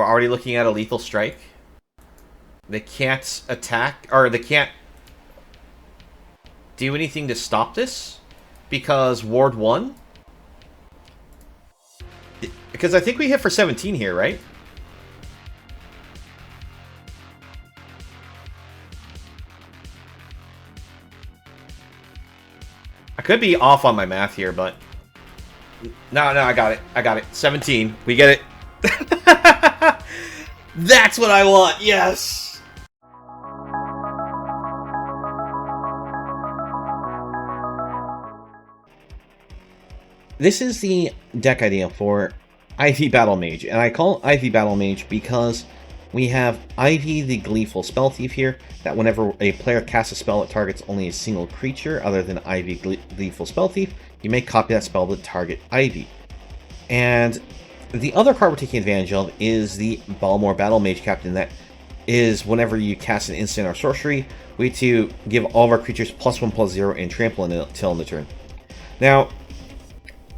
We're already looking at a lethal strike. They can't attack, or they can't do anything to stop this because Ward 1. Because I think we hit for 17 here, right? I could be off on my math here, but... No, I got it. I got it. 17. We get it. That's what I want, yes! This is the deck idea for Ivy Battle Mage, and I call it Ivy Battle Mage because we have Ivy the Gleeful Spellthief here, that whenever a player casts a spell that targets only a single creature other than Ivy Gleeful Spellthief, you may copy that spell to target Ivy. And the other card we're taking advantage of is the Balmor Battle Mage Captain, that is whenever you cast an instant or sorcery, we need to give all of our creatures +1/+0 and trample until end of turn. Now,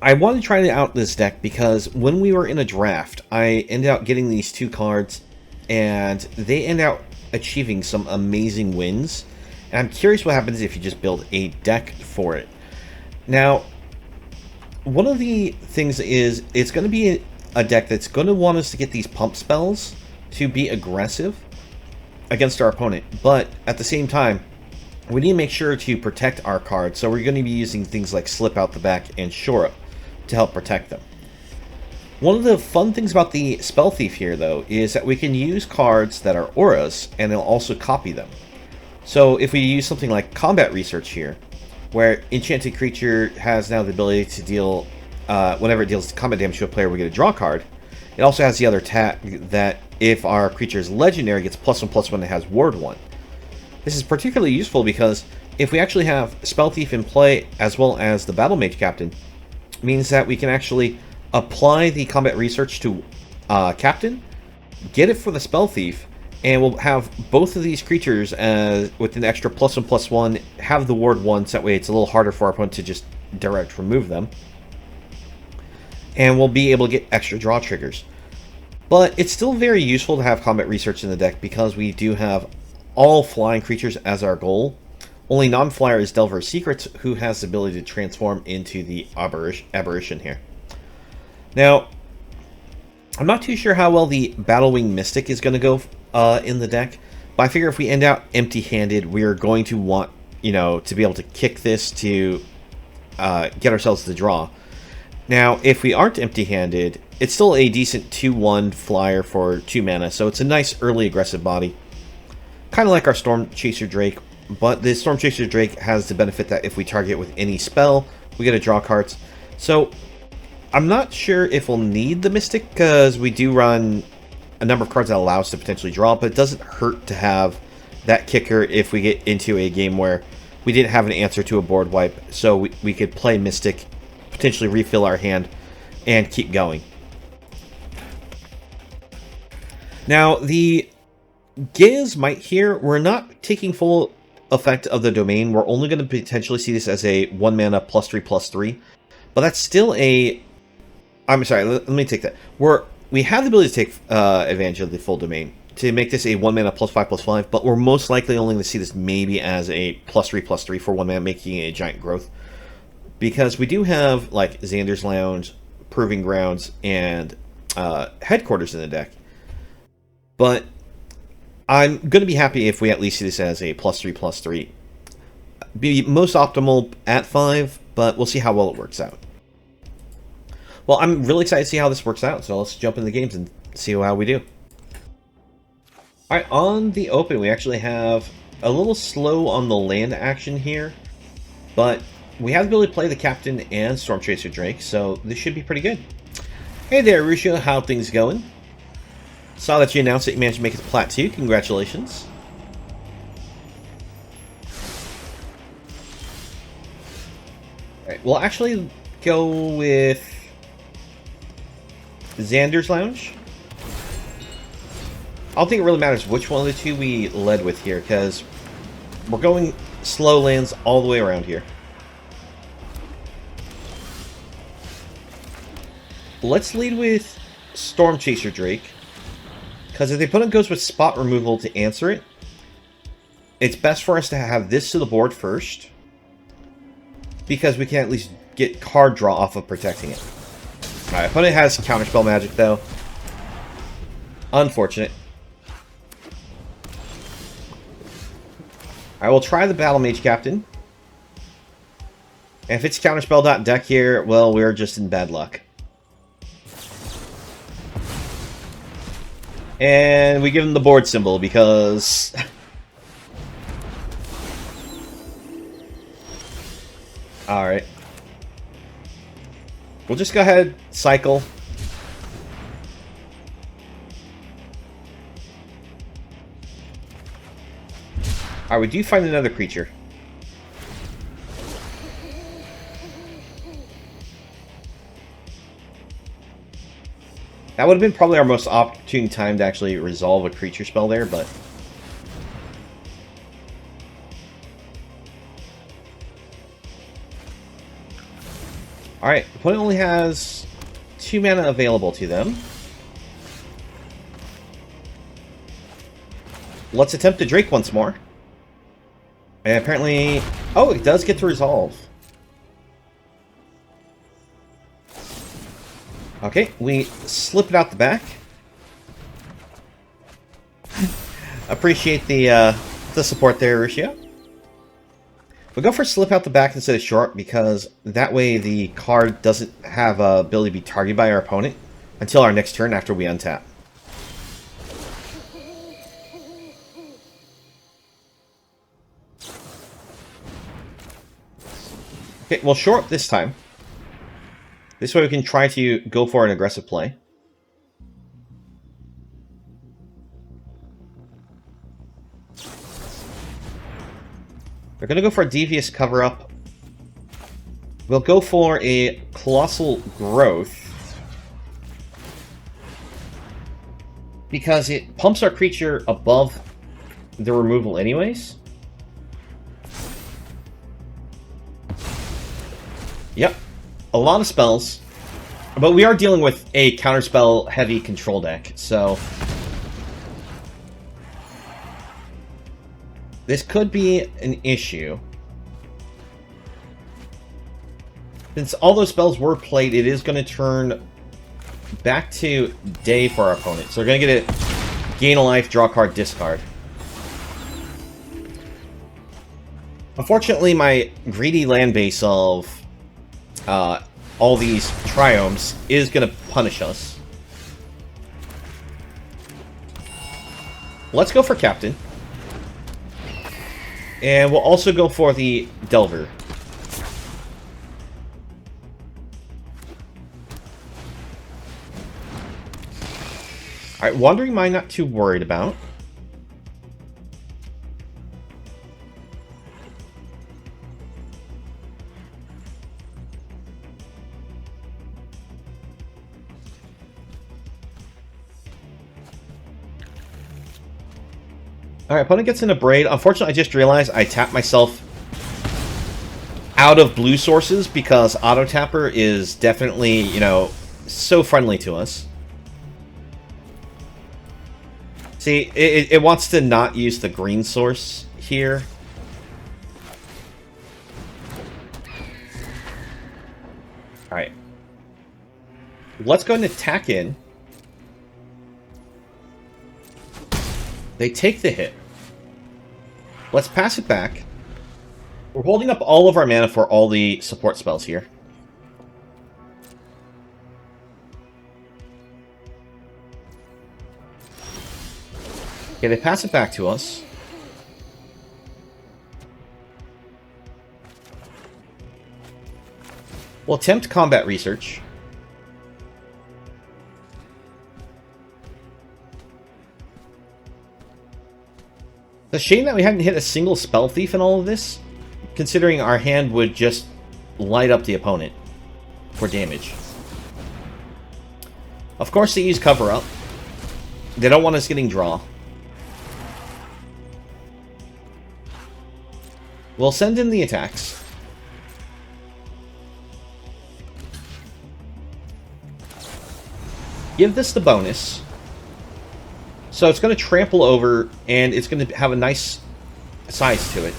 I wanted to try out this deck because when we were in a draft, I ended up getting these two cards, and they end up achieving some amazing wins. And I'm curious what happens if you just build a deck for it. Now, one of the things is it's going to be a deck that's going to want us to get these pump spells to be aggressive against our opponent. But at the same time, we need to make sure to protect our cards. So we're going to be using things like Slip Out the Back and Shore Up to help protect them. One of the fun things about the Spellthief here, though, is that we can use cards that are auras, and it'll also copy them. So if we use something like Combat Research here, where Enchanted Creature has now the ability to deal, whenever it deals combat damage to a player, we get a draw card. It also has the other tag that if our creature is legendary, gets +1/+1 and has Ward 1. This is particularly useful because if we actually have Spellthief in play as well as the Battle Mage Captain, it means that we can actually apply the Combat Research to Captain, get it for the Spellthief, and we'll have both of these creatures with an extra +1/+1, have the Ward 1, so that way it's a little harder for our opponent to just direct remove them. And we'll be able to get extra draw triggers. But it's still very useful to have Combat Research in the deck because we do have all flying creatures as our goal. Only non-flyer is Delver's Secrets, who has the ability to transform into the Aberration here. Now, I'm not too sure how well the Battlewing Mystic is going to go in the deck, but I figure if we end out empty-handed, we're going to want, to be able to kick this to get ourselves the draw. Now, if we aren't empty-handed, it's still a decent 2/1 flyer for 2 mana, so it's a nice early aggressive body. Kind of like our Storm Chaser Drake, but the Storm Chaser Drake has the benefit that if we target with any spell, we get to draw cards. So, I'm not sure if we'll need the Mystic, because we do run a number of cards that allow us to potentially draw, but it doesn't hurt to have that kicker if we get into a game where we didn't have an answer to a board wipe, so we could play Mystic, potentially refill our hand, and keep going. Now, the Gizmite here, we're not taking full effect of the domain. We're only going to potentially see this as a 1 mana +3/+3, but that's still a... I'm sorry, let me take that. We have the ability to take advantage of the full domain to make this a 1 mana +5/+5, but we're most likely only going to see this maybe as a +3/+3 for 1 mana, making a giant growth. Because we do have, like, Xander's Lounge, Proving Grounds, and Headquarters in the deck. But I'm going to be happy if we at least see this as a +3/+3. Be most optimal at 5, but we'll see how well it works out. Well, I'm really excited to see how this works out, so let's jump into the games and see how we do. Alright, on the open, we actually have a little slow on the land action here, but we have the ability to play the Captain and Storm Chaser Drake, so this should be pretty good. Hey there, Ruscio, how things going? Saw that you announced that you managed to make it to Plat 2. Congratulations. Alright, we'll actually go with Xander's Lounge. I don't think it really matters which one of the two we led with here, because we're going slow lands all the way around here. Let's lead with Storm Chaser Drake. Because if the opponent goes with spot removal to answer it, it's best for us to have this to the board first. Because we can at least get card draw off of protecting it. Alright, opponent has counterspell magic though. Unfortunate. I will try the Battle Mage Captain. And if it's counterspell deck here, well, we're just in bad luck. And we give him the board symbol because... Alright. We'll just go ahead, cycle. Alright, we do find another creature. That would have been probably our most opportune time to actually resolve a creature spell there, but... Alright, opponent only has 2 mana available to them. Let's attempt to Drake once more. And apparently... Oh, it does get to resolve. Okay, we slip it out the back. Appreciate the support there, Ruscio. We'll go for slip out the back instead of short, because that way the card doesn't have a ability to be targeted by our opponent until our next turn after we untap. Okay, we'll short this time. This way we can try to go for an aggressive play. They're going to go for a Devious Cover-Up. We'll go for a Colossal Growth. Because it pumps our creature above the removal anyways. Yep. A lot of spells. But we are dealing with a counterspell-heavy control deck, so... This could be an issue. Since all those spells were played, it is going to turn back to day for our opponent. So we're going to get a gain a life, draw a card, discard. Unfortunately, my greedy land base of all these triomes is going to punish us. Let's go for Captain. And we'll also go for the Delver. Alright, Wandering Mind not too worried about. Alright, opponent gets in a Braid. Unfortunately, I just realized I tapped myself out of blue sources because Auto Tapper is definitely, you know, so friendly to us. See, it wants to not use the green source here. Alright. Let's go and attack in. They take the hit. Let's pass it back. We're holding up all of our mana for all the support spells here. Okay, they pass it back to us. We'll attempt combat research. It's a shame that we hadn't hit a single Spellthief in all of this, considering our hand would just light up the opponent for damage. Of course, they use Cover Up. They don't want us getting draw. We'll send in the attacks. Give this the bonus. So it's going to trample over, and it's going to have a nice size to it.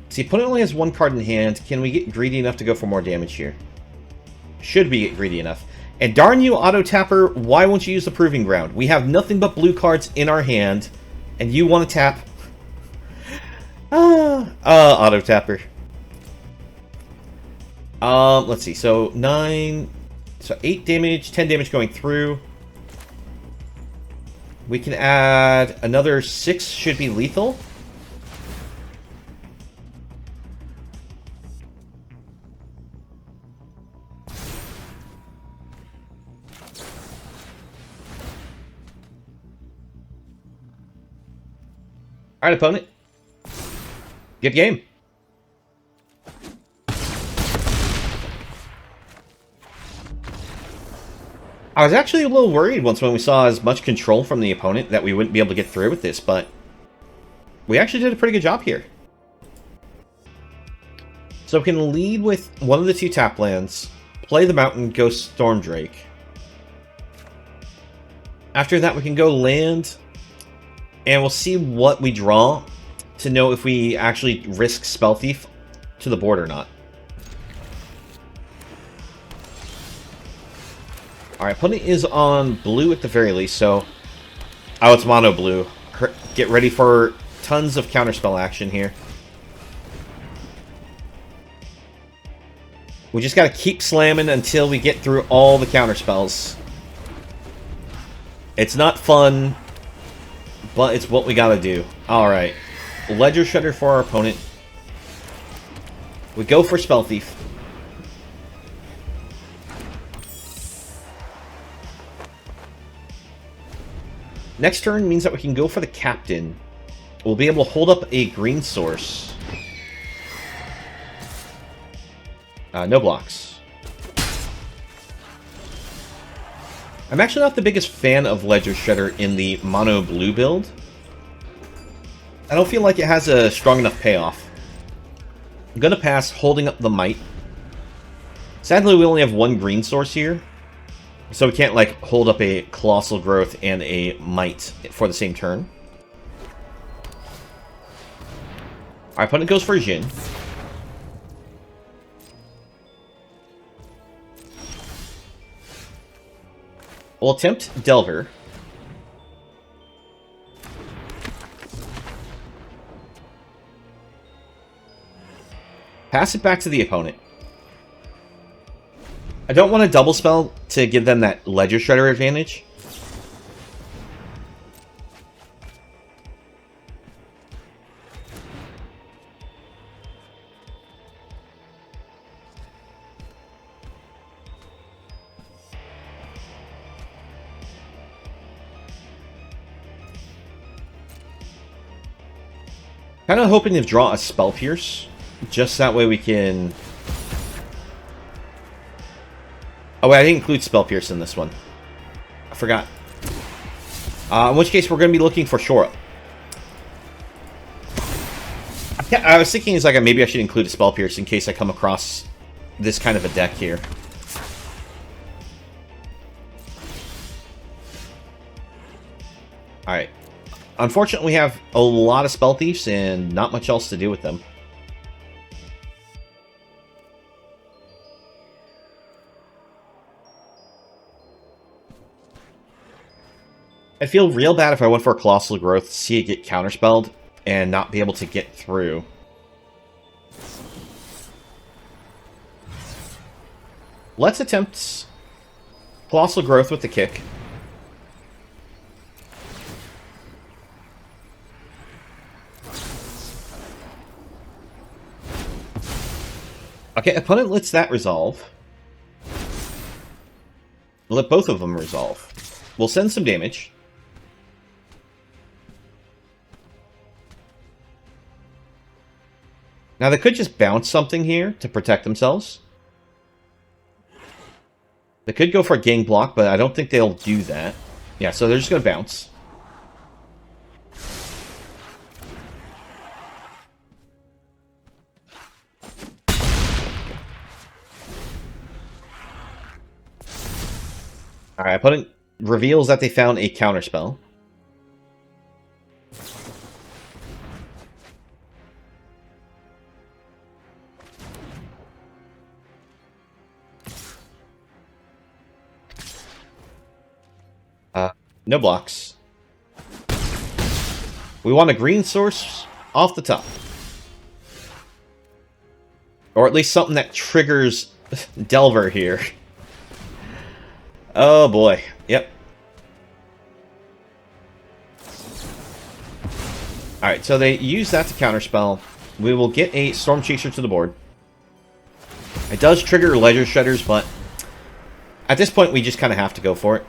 See, opponent only has one card in hand. Can we get greedy enough to go for more damage here? Should we get greedy enough? And darn you, Auto Tapper, why won't you use the Proving Ground? We have nothing but blue cards in our hand, and you want to tap. Auto Tapper. Let's see. So 9, so 8 damage, 10 damage going through. We can add another 6, should be lethal. Alright, opponent. Good game. I was actually a little worried once when we saw as much control from the opponent that we wouldn't be able to get through with this, but we actually did a pretty good job here. So we can lead with one of the 2 tap lands, play the Mountain, go Stormdrake. After that, we can go land, and we'll see what we draw to know if we actually risk Spellthief to the board or not. Alright, opponent is on blue at the very least, so... Oh, it's mono blue. Get ready for tons of counterspell action here. We just gotta keep slamming until we get through all the counterspells. It's not fun, but it's what we gotta do. Alright. Ledger Shredder for our opponent. We go for Spellthief. Next turn means that we can go for the Captain. We'll be able to hold up a green source. No blocks. I'm actually not the biggest fan of Ledger Shredder in the mono blue build. I don't feel like it has a strong enough payoff. I'm gonna pass holding up the Might. Sadly, we only have one green source here. So we can't, like, hold up a Colossal Growth and a Might for the same turn. Our opponent goes for Jhin. We'll attempt Delver. Pass it back to the opponent. I don't want to double spell to give them that Ledger Shredder advantage. Kind of hoping to draw a Spell Pierce, just that way we can... Oh wait, I didn't include Spell Pierce in this one. I forgot. In which case, we're going to be looking for Shore Up. I was thinking, like, maybe I should include a Spell Pierce in case I come across this kind of a deck here. Alright. Unfortunately, we have a lot of Spellthieves and not much else to do with them. I'd feel real bad if I went for a Colossal Growth, see it get counterspelled, and not be able to get through. Let's attempt Colossal Growth with the kick. Okay, opponent lets that resolve. Let both of them resolve. We'll send some damage. Now, they could just bounce something here to protect themselves. They could go for a gang block, but I don't think they'll do that. Yeah, so they're just going to bounce. Alright, opponent reveals that they found a counterspell. No blocks. We want a green source off the top. Or at least something that triggers Delver here. Oh boy. Yep. Alright, so they use that to counterspell. We will get a Storm Chaser to the board. It does trigger Ledger Shredders, but at this point we just kind of have to go for it.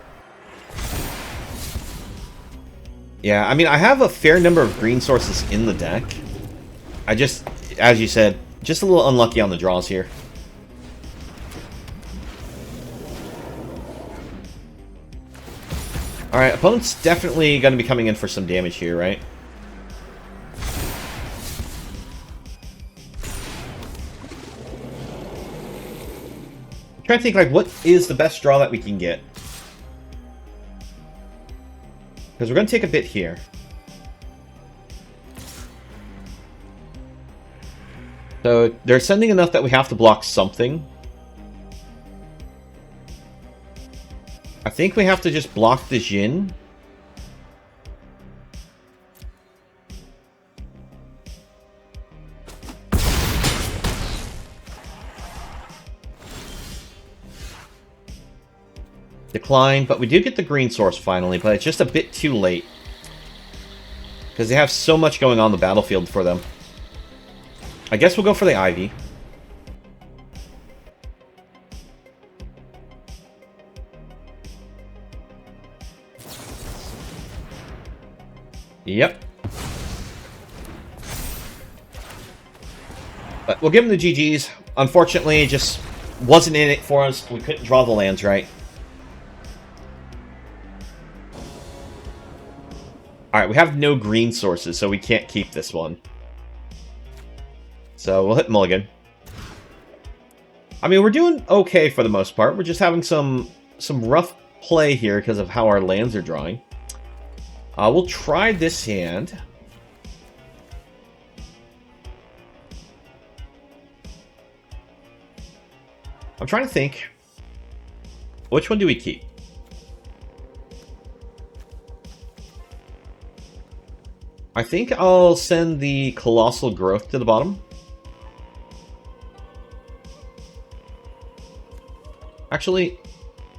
Yeah, I mean, I have a fair number of green sources in the deck. I just, as you said, just a little unlucky on the draws here. Alright, opponent's definitely going to be coming in for some damage here, right? I'm trying to think, like, what is the best draw that we can get? Because we're going to take a bit here. So they're sending enough that we have to block something. I think we have to just block the Jhin. Decline, but we do get the green source finally, but it's just a bit too late. Because they have so much going on the battlefield for them. I guess we'll go for the Ivy. Yep. But we'll give them the GGs. Unfortunately, it just wasn't in it for us. We couldn't draw the lands right. Alright, we have no green sources, so we can't keep this one. So we'll hit Mulligan. I mean, we're doing okay for the most part. We're just having some rough play here because of how our lands are drawing. We'll try this hand. I'm trying to think. Which one do we keep? I think I'll send the Colossal Growth to the bottom. Actually,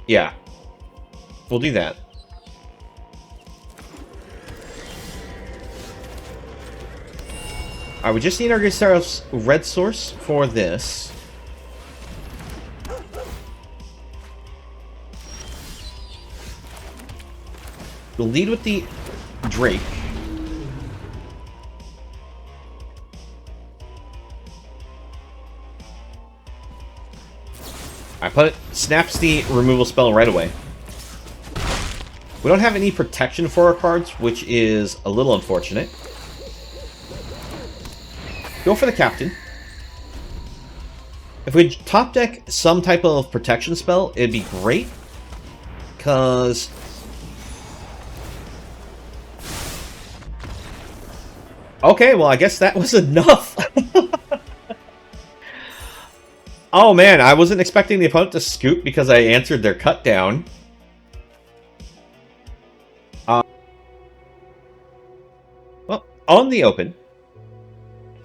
yeah. We'll do that. Alright, we just need our Gestaros red source for this. We'll lead with the Drake. Snaps the removal spell right away. We don't have any protection for our cards, which is a little unfortunate. Go for the Captain. If we top deck some type of protection spell, it'd be great. Because... okay, well, I guess that was enough. Oh man, I wasn't expecting the opponent to scoop because I answered their cut down. Well, on the open,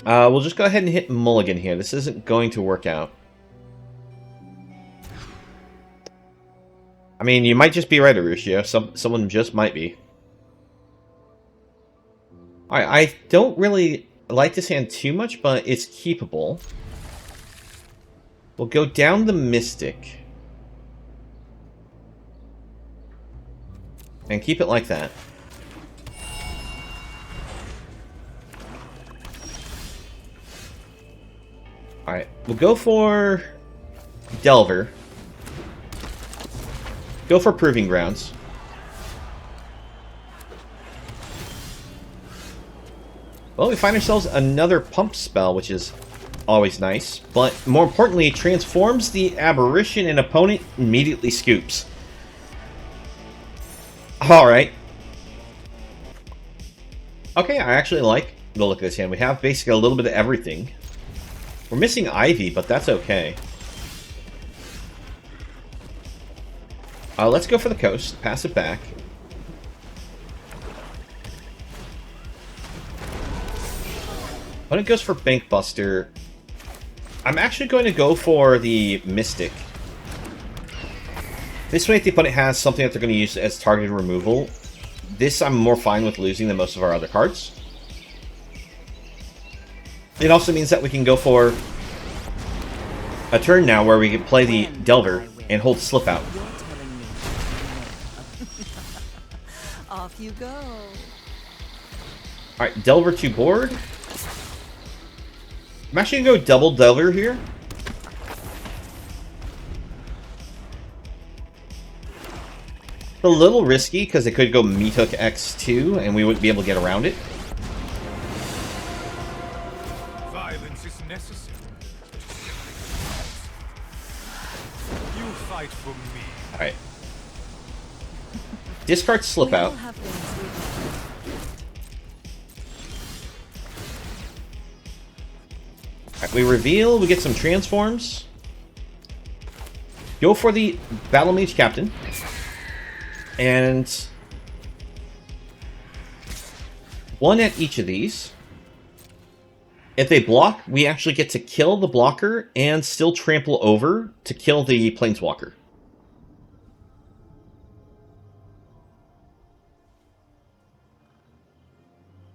we'll just go ahead and hit Mulligan here. This isn't going to work out. I mean, you might just be right, Arusha. Someone just might be. I don't really like this hand too much, but it's keepable. We'll go down the Mystic. And keep it like that. Alright, we'll go for Delver. Go for Proving Grounds. Well, we find ourselves another Pump spell, which is always nice. But more importantly, it transforms the Aberration and opponent immediately scoops. Alright. Okay, I actually like the look of this hand. We have basically a little bit of everything. We're missing Ivy, but that's okay. Let's go for the coast. Pass it back. Opponent goes for Bank Buster. I'm actually going to go for the Mystic. This way, if the opponent has something that they're going to use as targeted removal, this I'm more fine with losing than most of our other cards. It also means that we can go for a turn now where we can play the Delver and hold Slip Out. Off you go. Alright, Delver to board. I'm actually going to go double Delver here. A little risky because it could go Meathook X2 and we wouldn't be able to get around it. Violence is necessary. You fight for me. Alright. Discard Slip We all Out. have things we Alright, we reveal, we get some transforms. Go for the Battle Mage Captain. And one at each of these. If they block, we actually get to kill the blocker and still trample over to kill the Planeswalker.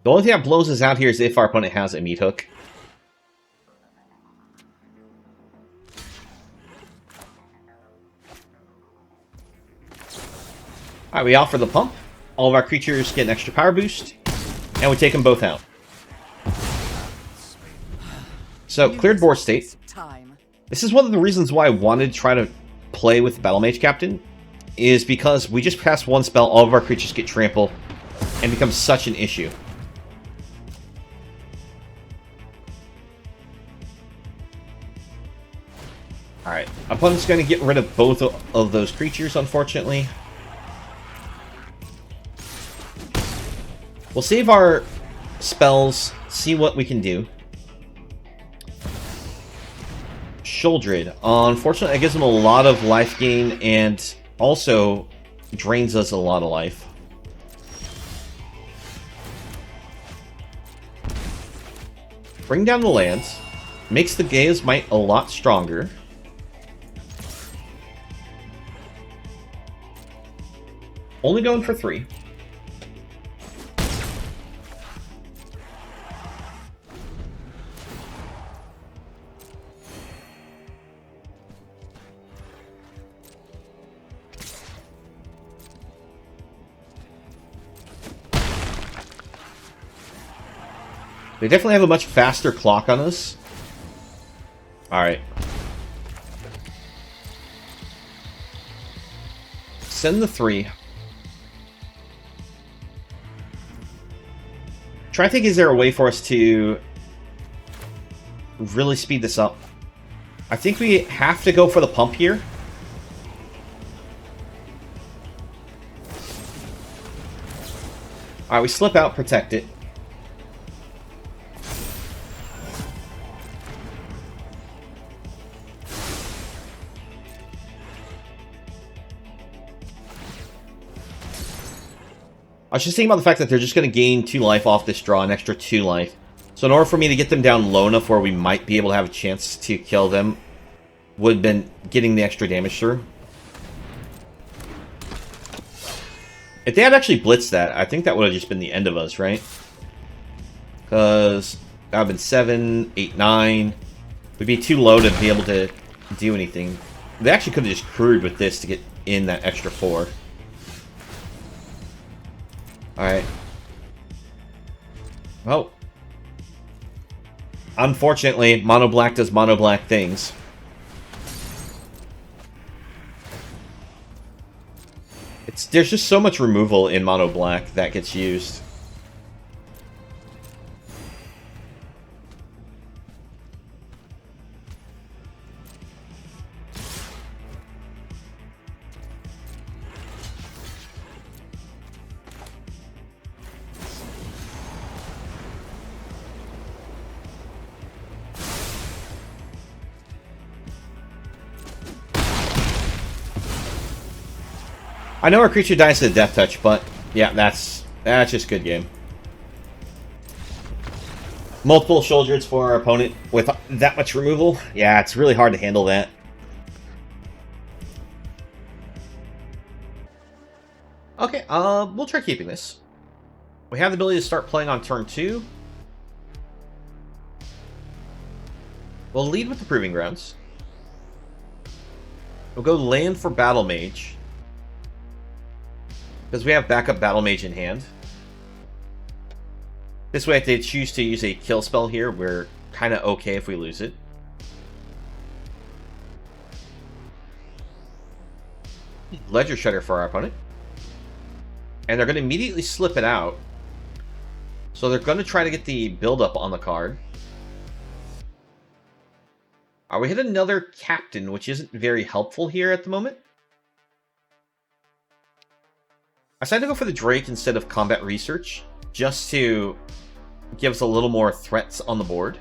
The only thing that blows us out here is if our opponent has a Meathook. Alright, we offer the pump. All of our creatures get an extra power boost. And we take them both out. So, cleared board state. time. This is one of the reasons why I wanted to try to play with Battle Mage Captain. Is because we just cast one spell, all of our creatures get trample. And becomes such an issue. Alright, opponent's going to get rid of both of those creatures, unfortunately. We'll save our spells, see what we can do. Sheoldred. Unfortunately, it gives them a lot of life gain and also drains us a lot of life. Bring down the lands. Makes the Gaia's Might a lot stronger. Only going for 3. They definitely have a much faster clock on us. Alright. Send the 3. Try to think, is there a way for us to really speed this up? I think we have to go for the pump here. Alright, we slip out, protect it. I was just thinking about the fact that they're just going to gain 2 life off this draw, an extra 2 life. So in order for me to get them down low enough where we might be able to have a chance to kill them, would have been getting the extra damage through. If they had actually blitzed that, I think that would have just been the end of us, right? Because that would have been 7, 8, 9. We'd be too low to be able to do anything. They actually could have just crewed with this to get in that extra 4. Alright. Well. Unfortunately, Mono Black does Mono Black things. There's just so much removal in Mono Black that gets used. I know our creature dies to the Death Touch, but yeah, that's just good game. Multiple soldiers for our opponent with that much removal. Yeah, it's really hard to handle that. Okay, we'll try keeping this. We have the ability to start playing on turn 2. We'll lead with the Proving Grounds. We'll go land for Battle Mage, because we have backup Battle Mage in hand. This way, if they choose to use a kill spell here, we're kind of okay if we lose it. Ledger Shredder for our opponent. And they're going to immediately slip it out. So they're going to try to get the build-up on the card. We hit another Captain, which isn't very helpful here at the moment. I decided to go for the Drake instead of Combat Research, just to give us a little more threats on the board.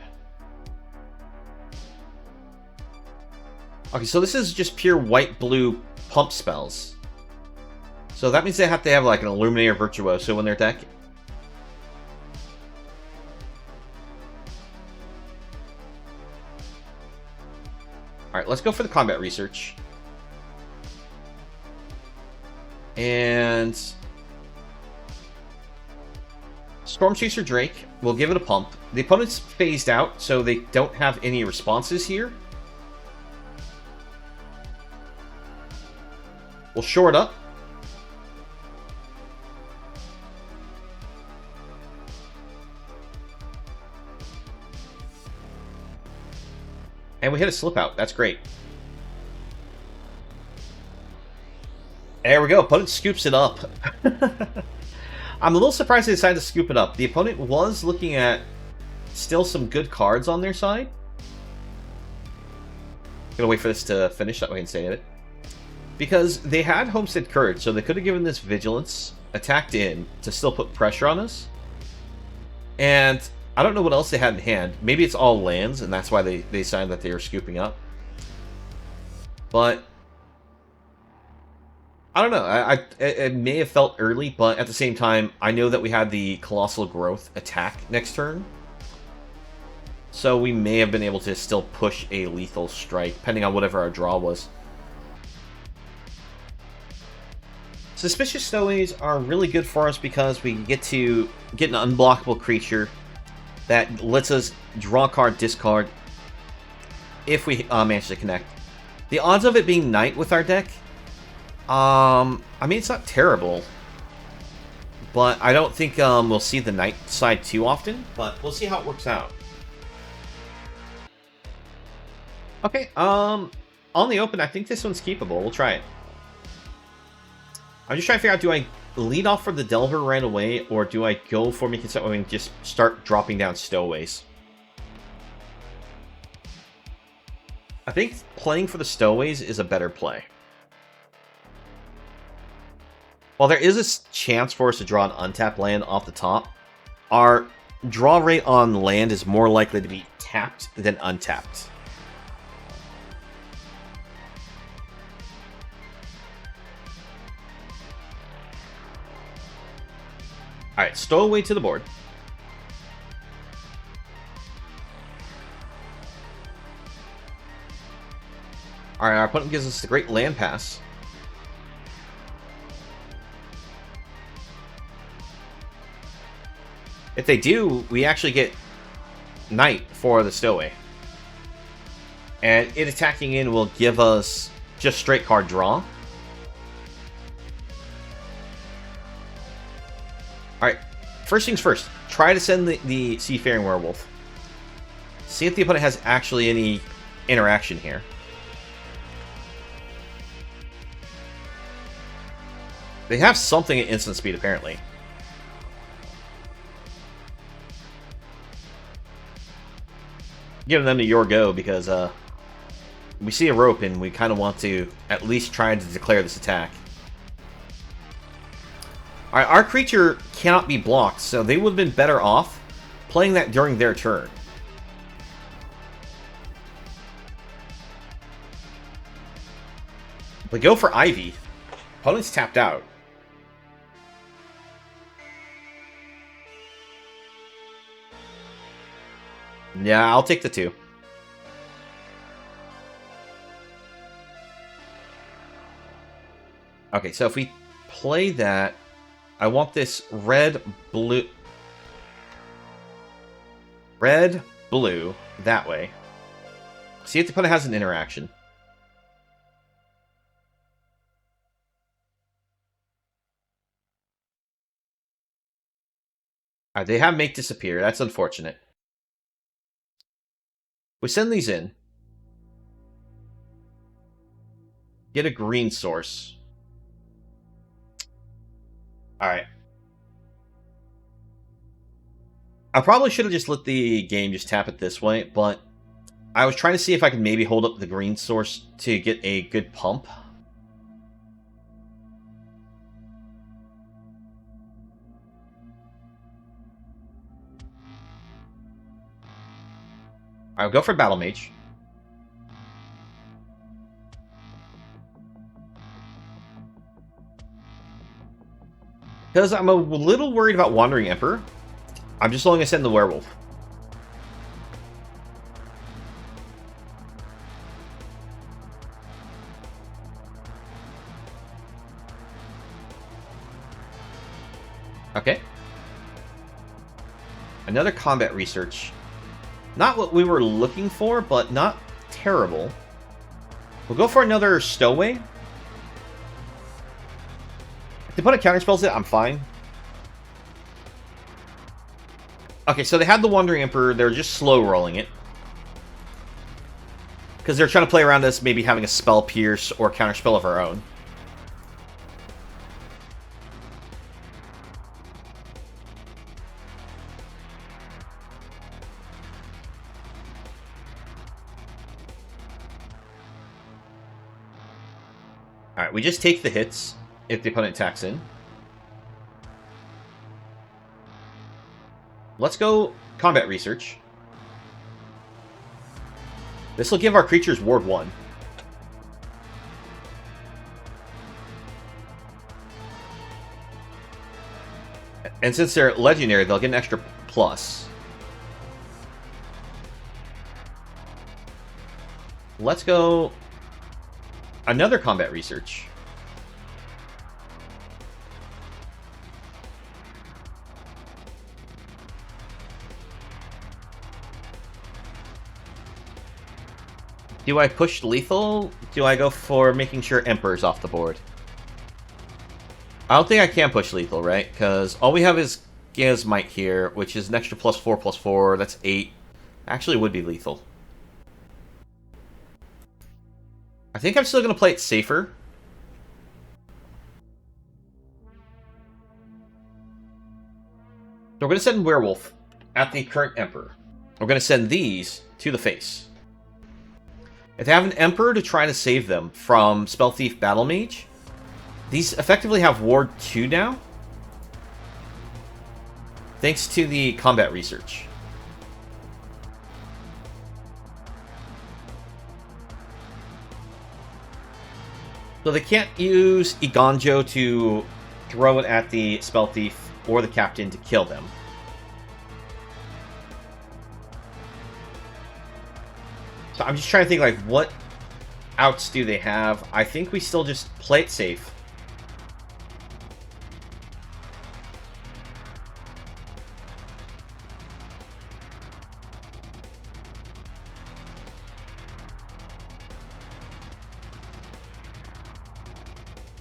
Okay, so this is just pure white-blue pump spells. So that means they have to have like an Illuminator Virtuoso in their deck. Alright, let's go for the Combat Research. And Storm Chaser Drake, we'll give it a pump. The opponent's phased out, so they don't have any responses here. We'll shore it up. And we hit a slip out. That's great. There we go. Opponent scoops it up. I'm a little surprised they decided to scoop it up. The opponent was looking at still some good cards on their side. Gonna wait for this to finish, that way I can say it. Because they had Homestead Courage, so they could have given this Vigilance, attacked in, to still put pressure on us. And I don't know what else they had in hand. Maybe it's all lands, and that's why they decided that they were scooping up. But I don't know. It may have felt early, but at the same time, I know that we had the Colossal Growth attack next turn. So we may have been able to still push a lethal strike, depending on whatever our draw was. Suspicious Stowaways are really good for us because we get an unblockable creature that lets us draw a card, discard, if we manage to connect. The odds of it being Knight with our deck, I mean, it's not terrible, but I don't think we'll see the Knight side too often, but we'll see how it works out. Okay, on the open, I think this one's keepable. We'll try it. I'm just trying to figure out, do I lead off for the Delver right away, or do I go for Make It So and just start dropping down Stowaways? I think playing for the Stowaways is a better play. While there is a chance for us to draw an untapped land off the top, our draw rate on land is more likely to be tapped than untapped. Alright, Stowaway to the board. Alright, our opponent gives us the great land pass. If they do, we actually get Knight for the Stowaway. And it attacking in will give us just straight card draw. Alright, first things first. Try to send the Seafaring Werewolf. See if the opponent has actually any interaction here. They have something at instant speed, apparently. Giving them to your go, because we see a rope and we kind of want to at least try to declare this attack. Alright, our creature cannot be blocked, so they would have been better off playing that during their turn. But go for Ivy. Opponent's tapped out. Yeah, I'll take the 2. Okay, so if we play that, I want this red, blue, that way. See if the opponent has an interaction. Alright, they have make disappear. That's unfortunate. We send these in. Get a green source. Alright. I probably should have just let the game just tap it this way, but I was trying to see if I could maybe hold up the green source to get a good pump. I'll go for Battle Mage. Because I'm a little worried about Wandering Emperor. I'm just only going to send the Werewolf. Okay. Another combat research. Not what we were looking for, but not terrible. We'll go for another Stowaway. If the opponent counterspells it, I'm fine. Okay, so they had the Wandering Emperor. They're just slow rolling it. Because they're trying to play around us, maybe having a Spell Pierce or Counterspell of our own. Alright, we just take the hits if the opponent attacks in. Let's go combat research. This will give our creatures Ward 1. And since they're legendary, they'll get an extra plus. Let's go another combat research. Do I push lethal? Do I go for making sure Emperor's off the board? I don't think I can push lethal, right? Because all we have is Gaia's Might here, which is an extra +4/+4. That's 8. Actually, it would be lethal. I think I'm still going to play it safer. So we're going to send Werewolf at the current Emperor. We're going to send these to the face. If they have an Emperor to try to save them from Spellthief Battle Mage, these effectively have Ward 2 now. Thanks to the combat research. So they can't use Iganjo to throw it at the Spellthief or the Captain to kill them. So I'm just trying to think, like, what outs do they have? I think we still just play it safe.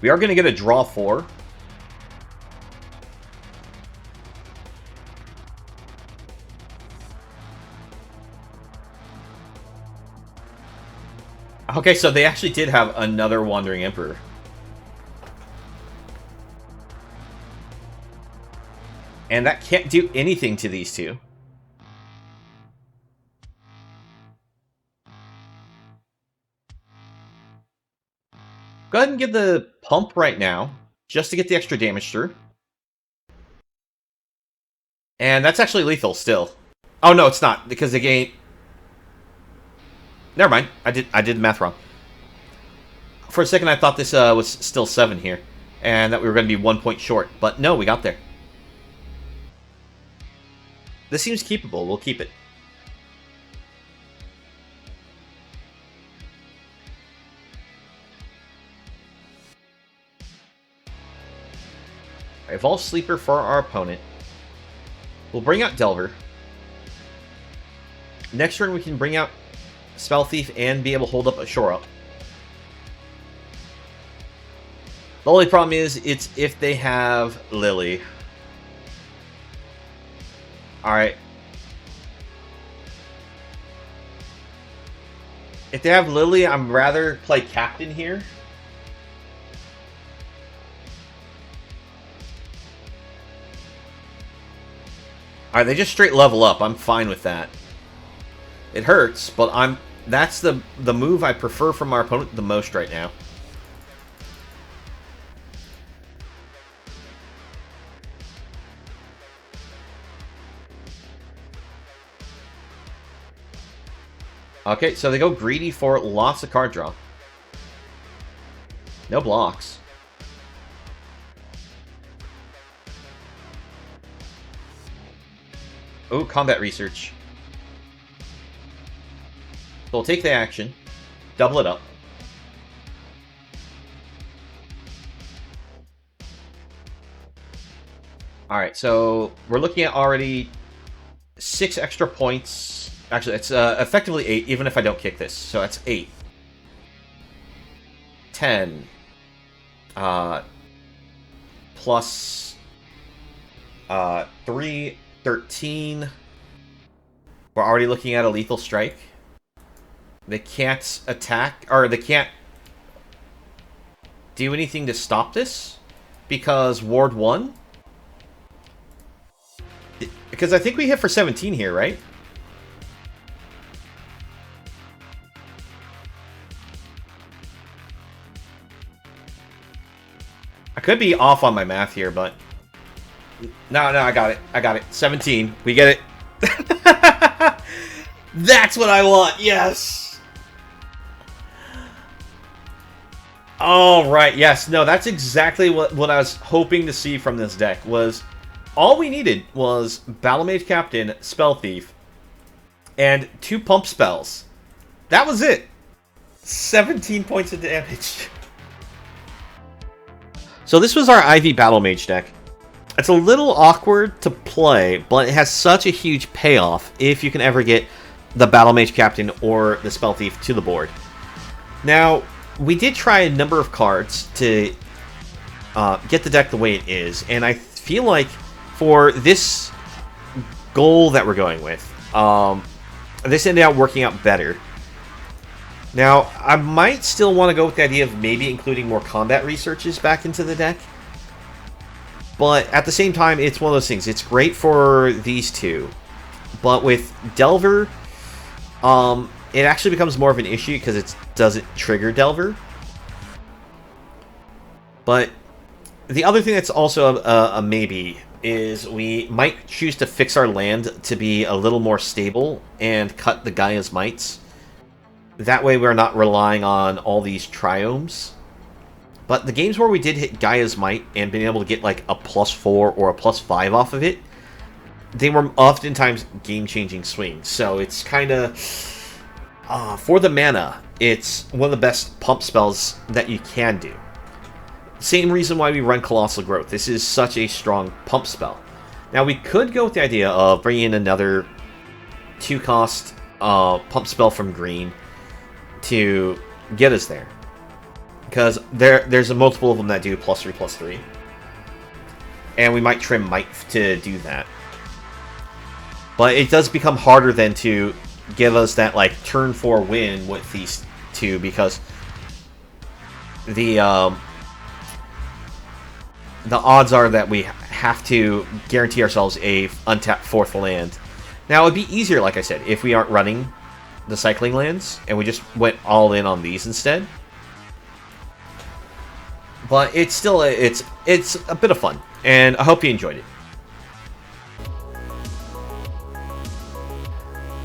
We are going to get a draw 4. Okay, so they actually did have another Wandering Emperor. And that can't do anything to these two. Go ahead and give the pump right now, just to get the extra damage through. And that's actually lethal still. Oh no, it's not, because they gain... Never mind, I did the math wrong. For a second I thought this was still 7 here, and that we were going to be 1 point short, but no, we got there. This seems keepable, we'll keep it. Evolve Sleeper for our opponent. We'll bring out Delver. Next turn we can bring out Spellthief and be able to hold up a Shore Up. The only problem is, it's if they have Lily. Alright. If they have Lily, I'd rather play Captain here. Alright, they just straight level up. I'm fine with that. It hurts, but that's the move I prefer from our opponent the most right now. Okay, so they go greedy for lots of card draw. No blocks. Oh, combat research. So we'll take the action, double it up. Alright, so we're looking at already 6 extra points. Actually, it's effectively 8, even if I don't kick this. So that's 8. 10. Plus 3, 13. We're already looking at a lethal strike. They can't attack, or they can't do anything to stop this because Ward 1. Because I think we hit for 17 here, right? I could be off on my math here, but no, I got it. I got it. 17. We get it. That's what I want. Yes. All right. Yes. No, that's exactly what I was hoping to see from this deck. Was all we needed was Battle Mage Captain, Spellthief, and 2 pump spells. That was it. 17 points of damage. So this was our Ivy Battle Mage deck. It's a little awkward to play, but it has such a huge payoff if you can ever get the Battle Mage Captain or the Spellthief to the board. Now, we did try a number of cards to get the deck the way it is, and I feel like for this goal that we're going with, this ended up working out better. Now, I might still want to go with the idea of maybe including more combat researches back into the deck. But at the same time, it's one of those things. It's great for these two. But with Delver, it actually becomes more of an issue because it doesn't trigger Delver. But the other thing that's also a maybe is we might choose to fix our land to be a little more stable and cut the Gaia's Mites. That way we're not relying on all these triomes. But the games where we did hit Gaia's Might and been able to get like a +4 or a +5 off of it, they were oftentimes game-changing swings. So it's kind of, for the mana, it's one of the best pump spells that you can do. Same reason why we run Colossal Growth. This is such a strong pump spell. Now we could go with the idea of bringing in another 2-cost pump spell from green to get us there. Because there's a multiple of them that do +3/+3. And we might trim Might to do that. But it does become harder then to give us that like turn 4 win with these two, because the odds are that we have to guarantee ourselves a untapped 4th land. Now it'd be easier, like I said, if we aren't running the cycling lands and we just went all in on these instead. But it's still it's a bit of fun, and I hope you enjoyed it.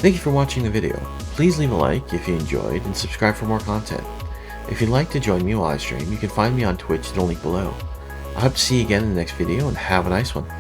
Thank you for watching the video. Please leave a like if you enjoyed and subscribe for more content. If you'd like to join me while I stream, you can find me on Twitch at the link below. I hope to see you again in the next video, and have a nice one.